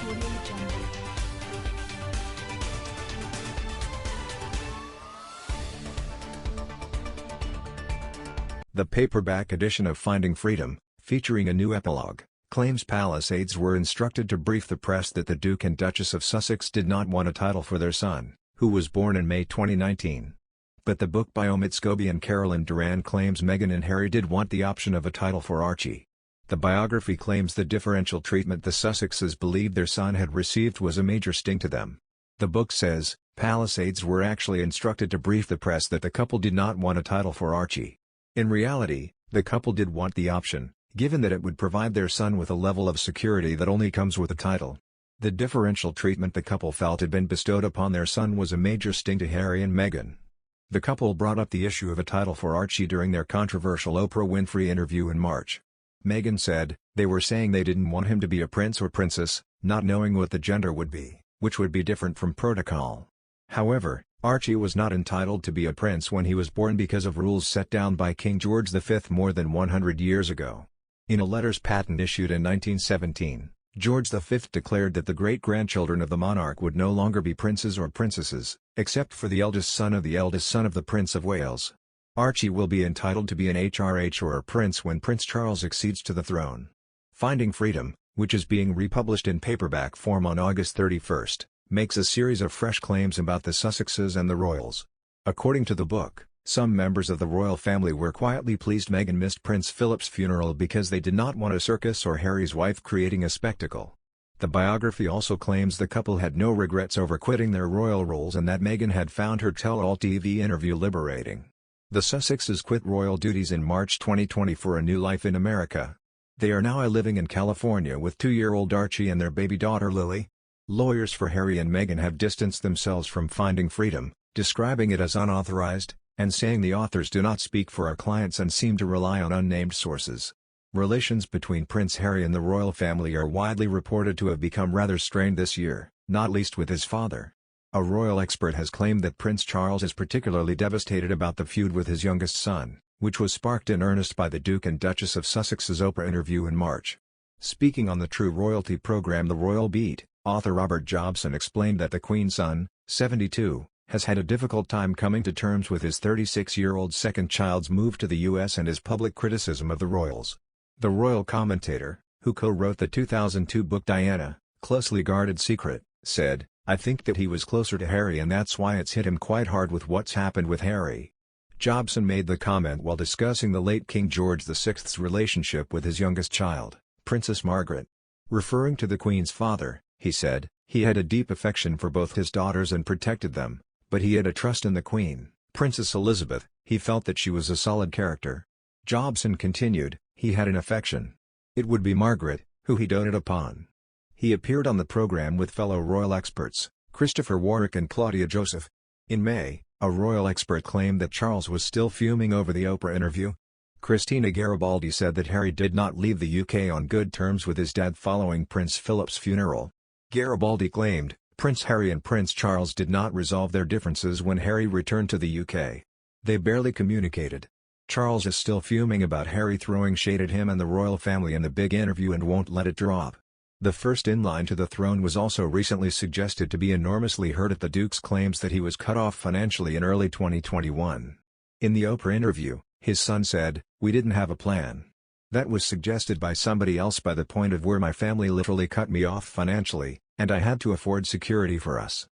Audio Jungle. The paperback edition of Finding Freedom, featuring a new epilogue, claims palace aides were instructed to brief the press that the Duke and Duchess of Sussex did not want a title for their son, who was born in May 2019. But the book by Omid Scobie and Carolyn Duran claims Meghan and Harry did want the option of a title for Archie. The biography claims the differential treatment the Sussexes believed their son had received was a major sting to them. The book says, palace aides were actually instructed to brief the press that the couple did not want a title for Archie. In reality, the couple did want the option, given that it would provide their son with a level of security that only comes with a title. The differential treatment the couple felt had been bestowed upon their son was a major sting to Harry and Meghan. The couple brought up the issue of a title for Archie during their controversial Oprah Winfrey interview in March. Meghan said, "They were saying they didn't want him to be a prince or princess, not knowing what the gender would be, which would be different from protocol. However, Archie was not entitled to be a prince when he was born because of rules set down by King George V more than 100 years ago. In a letters patent issued in 1917, George V declared that the great-grandchildren of the monarch would no longer be princes or princesses, except for the eldest son of the Prince of Wales. Archie will be entitled to be an HRH or a prince when Prince Charles accedes to the throne." Finding Freedom, which is being republished in paperback form on August 31, makes a series of fresh claims about the Sussexes and the royals. According to the book, some members of the royal family were quietly pleased Meghan missed Prince Philip's funeral because they did not want a circus or Harry's wife creating a spectacle. The biography also claims the couple had no regrets over quitting their royal roles and that Meghan had found her tell-all TV interview liberating. The Sussexes quit royal duties in March 2020 for a new life in America. They are now living in California with 2-year-old Archie and their baby daughter Lily. Lawyers for Harry and Meghan have distanced themselves from Finding Freedom, describing it as unauthorized, and saying the authors do not speak for our clients and seem to rely on unnamed sources. Relations between Prince Harry and the royal family are widely reported to have become rather strained this year, not least with his father. A royal expert has claimed that Prince Charles is particularly devastated about the feud with his youngest son, which was sparked in earnest by the Duke and Duchess of Sussex's Oprah interview in March. Speaking on the True Royalty program The Royal Beat, author Robert Jobson explained that the Queen's son, 72, has had a difficult time coming to terms with his 36-year-old second child's move to the U.S. and his public criticism of the royals. The royal commentator, who co-wrote the 2002 book Diana, Closely Guarded Secret, said, "I think that he was closer to Harry and that's why it's hit him quite hard with what's happened with Harry." Jobson made the comment while discussing the late King George VI's relationship with his youngest child, Princess Margaret. Referring to the Queen's father, he said, "He had a deep affection for both his daughters and protected them, but he had a trust in the Queen, Princess Elizabeth. He felt that she was a solid character." Jobson continued, "He had an affection. It would be Margaret, who he doted upon." He appeared on the program with fellow royal experts, Christopher Warwick and Claudia Joseph. In May, a royal expert claimed that Charles was still fuming over the Oprah interview. Christina Garibaldi said that Harry did not leave the UK on good terms with his dad following Prince Philip's funeral. Garibaldi claimed, Prince Harry and Prince Charles did not resolve their differences when Harry returned to the UK. They barely communicated. Charles is still fuming about Harry throwing shade at him and the royal family in the big interview and won't let it drop. The first in line to the throne was also recently suggested to be enormously hurt at the Duke's claims that he was cut off financially in early 2021. In the Oprah interview, his son said, "We didn't have a plan. That was suggested by somebody else by the point of where my family literally cut me off financially, and I had to afford security for us."